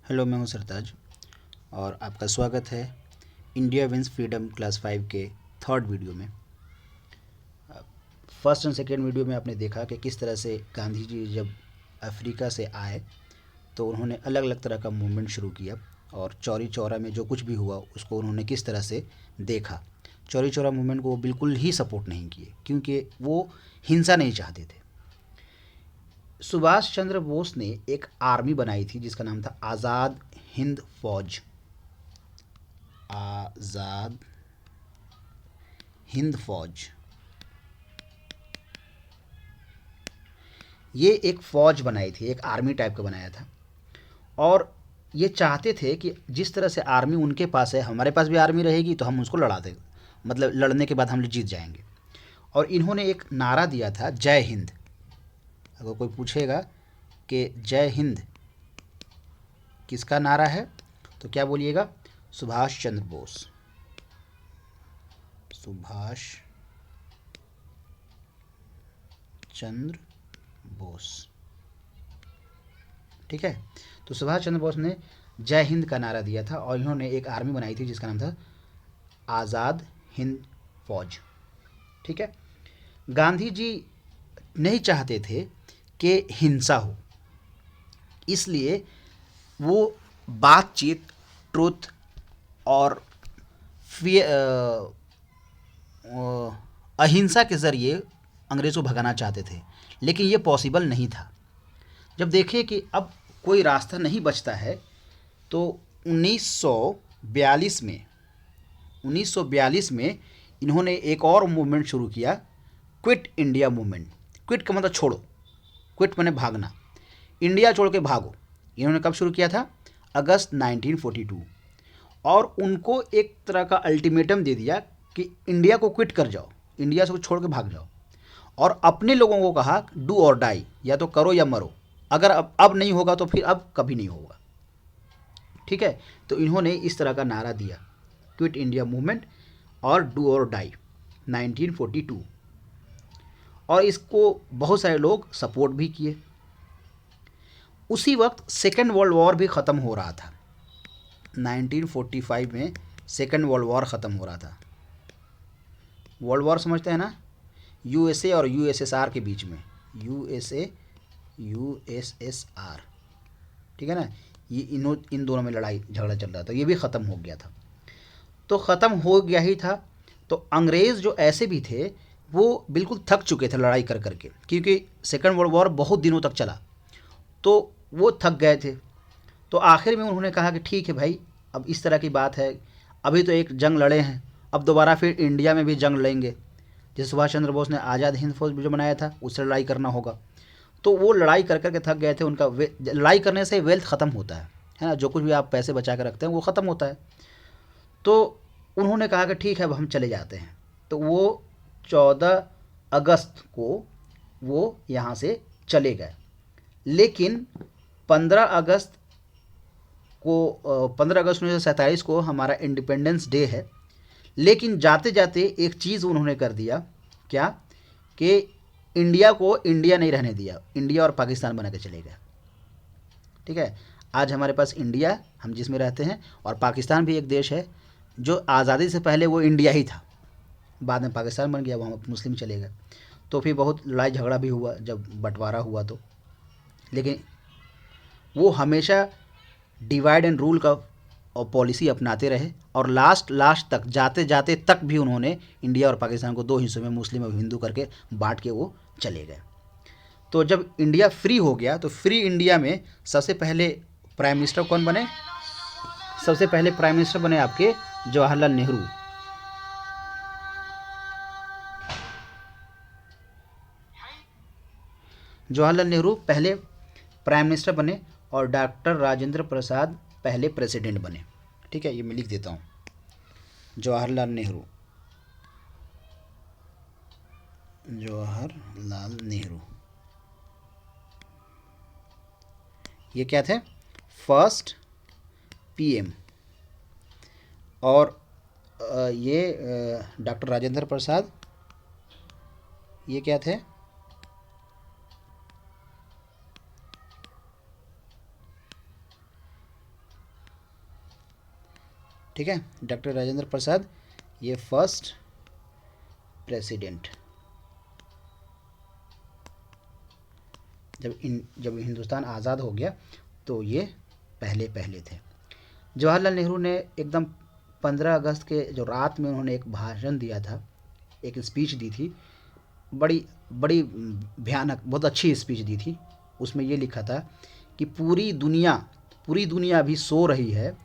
Hello, मैं हूं सरताज और आपका स्वागत है इंडिया विंस फ्रीडम क्लास 5 के थर्ड वीडियो में। फर्स्ट एंड सेकेंड वीडियो में आपने देखा कि किस तरह से गांधी जी जब अफ्रीका से आए तो उन्होंने अलग अलग तरह का मूवमेंट शुरू किया और चौरी चौरा में जो कुछ भी हुआ उसको उन्होंने किस तरह से देखा। चौरी चौरा मूवमेंट को वो बिल्कुल ही सपोर्ट नहीं किए क्योंकि वो हिंसा नहीं चाहते थे। सुभाष चंद्र बोस ने एक आर्मी बनाई थी जिसका नाम था आज़ाद हिंद फौज। आज़ाद हिंद फौज, ये एक फ़ौज बनाई थी, एक आर्मी टाइप का बनाया था। और ये चाहते थे कि जिस तरह से आर्मी उनके पास है हमारे पास भी आर्मी रहेगी तो हम उसको लड़ा देंगे, मतलब लड़ने के बाद हम जीत जाएंगे। और इन्होंने एक नारा दिया था, जय हिंद। अगर कोई पूछेगा कि जय हिंद किसका नारा है तो क्या बोलिएगा? सुभाष चंद्र बोस। सुभाष चंद्र बोस, ठीक है। तो सुभाष चंद्र बोस ने जय हिंद का नारा दिया था और इन्होंने एक आर्मी बनाई थी जिसका नाम था आज़ाद हिंद फौज, ठीक है। गांधी जी नहीं चाहते थे कि हिंसा हो, इसलिए वो बातचीत, ट्रुथ और अहिंसा के ज़रिए अंग्रेज़ों को भगाना चाहते थे, लेकिन ये पॉसिबल नहीं था। जब देखे कि अब कोई रास्ता नहीं बचता है तो 1942 में 1942 में इन्होंने एक और मूवमेंट शुरू किया, क्विट इंडिया मूवमेंट। क्विट का मतलब छोड़ो, क्विट माने भागना, इंडिया छोड़ के भागो। इन्होंने कब शुरू किया था? अगस्त 1942। और उनको एक तरह का अल्टीमेटम दे दिया कि इंडिया को क्विट कर जाओ, इंडिया से छोड़ के भाग जाओ। और अपने लोगों को कहा डू और डाई, या तो करो या मरो। अगर अब नहीं होगा तो फिर अब कभी नहीं होगा, ठीक है। तो इन्होंने इस तरह का नारा दिया, क्विट इंडिया मूवमेंट और डू और डाई, 1942। और इसको बहुत सारे लोग सपोर्ट भी किए। उसी वक्त सेकेंड वर्ल्ड वॉर भी ख़त्म हो रहा था। 1945 में सेकेंड वर्ल्ड वॉर ख़त्म हो रहा था। वर्ल्ड वॉर समझते हैं ना, यूएसए और यूएसएसआर के बीच में, यूएसए यूएसएसआर, ठीक है ना। ये इन दोनों में लड़ाई झगड़ा चल रहा था, ये भी ख़त्म हो गया था। तो ख़त्म हो गया ही था तो अंग्रेज़ जो ऐसे भी थे वो बिल्कुल थक चुके थे लड़ाई कर करके, क्योंकि सेकेंड वर्ल्ड वॉर बहुत दिनों तक चला, तो वो थक गए थे। तो आखिर में उन्होंने कहा कि ठीक है भाई, अब इस तरह की बात है, अभी तो एक जंग लड़े हैं, अब दोबारा फिर इंडिया में भी जंग लड़ेंगे। जैसे सुभाष चंद्र बोस ने आज़ाद हिंद फौज जो बनाया था उससे लड़ाई करना होगा। तो वो लड़ाई कर करके थक गए थे। उनका लड़ाई करने से वेल्थ ख़त्म होता है ना, जो कुछ भी आप पैसे बचा कर रखते हैं वो ख़त्म होता है। तो उन्होंने कहा कि ठीक है अब हम चले जाते हैं। तो वो 14 अगस्त को वो यहाँ से चले गए। लेकिन 15 अगस्त को 15 अगस्त 1947 को हमारा इंडिपेंडेंस डे है। लेकिन जाते जाते एक चीज़ उन्होंने कर दिया, क्या कि इंडिया को इंडिया नहीं रहने दिया, इंडिया और पाकिस्तान बना के चले गए, ठीक है। आज हमारे पास इंडिया, हम जिसमें रहते हैं, और पाकिस्तान भी एक देश है जो आज़ादी से पहले वो इंडिया ही था, बाद में पाकिस्तान बन गया, वहाँ मुस्लिम चले गए। तो फिर बहुत लड़ाई झगड़ा भी हुआ जब बंटवारा हुआ तो। लेकिन वो हमेशा डिवाइड एंड रूल का और पॉलिसी अपनाते रहे और लास्ट लास्ट तक, जाते जाते तक भी उन्होंने इंडिया और पाकिस्तान को दो हिस्सों में, मुस्लिम और हिंदू करके बांट के वो चले गए। तो जब इंडिया फ्री हो गया तो फ्री इंडिया में सबसे पहले प्राइम मिनिस्टर कौन बने? सबसे पहले प्राइम मिनिस्टर बने आपके जवाहरलाल नेहरू। जवाहरलाल नेहरू पहले प्राइम मिनिस्टर बने और डॉक्टर राजेंद्र प्रसाद पहले प्रेसिडेंट बने, ठीक है। ये मैं लिख देता हूँ, जवाहरलाल नेहरू, जवाहरलाल नेहरू, ये क्या थे? First PM. और ये डॉक्टर राजेंद्र प्रसाद, ये क्या थे? ठीक है, डॉक्टर राजेंद्र प्रसाद ये फर्स्ट प्रेसिडेंट, जब हिंदुस्तान आज़ाद हो गया तो ये पहले थे। जवाहरलाल नेहरू ने एकदम 15 अगस्त के जो रात में उन्होंने एक भाषण दिया था, एक स्पीच दी थी, बड़ी बड़ी भयानक, बहुत अच्छी स्पीच दी थी। उसमें ये लिखा था कि पूरी दुनिया अभी सो रही है,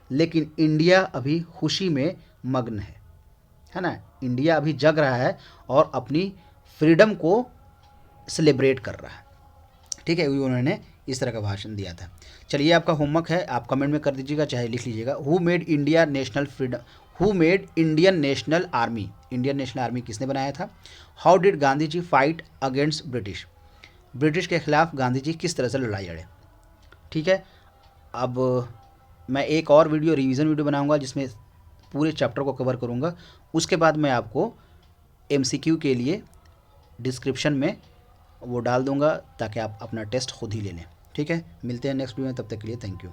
लेकिन इंडिया अभी खुशी में मग्न है ना। इंडिया अभी जग रहा है और अपनी फ्रीडम को सेलिब्रेट कर रहा है। ठीक है, उन्होंने इस तरह का भाषण दिया था। चलिए, आपका होमवर्क है, आप कमेंट में कर दीजिएगा, चाहे लिख लीजिएगा। Who made Indian National Army, Indian National Army किसने बनाया था? How did Gandhi ji fight against British के खिलाफ गांधी जी किस तरह से लड़ाई लड़े? ठीक है, अब मैं एक और रिवीजन वीडियो बनाऊंगा जिसमें पूरे चैप्टर को कवर करूंगा। उसके बाद मैं आपको MCQ के लिए डिस्क्रिप्शन में वो डाल दूंगा ताकि आप अपना टेस्ट खुद ही ले लें। ठीक है, मिलते हैं नेक्स्ट वीडियो में, तब तक के लिए थैंक यू।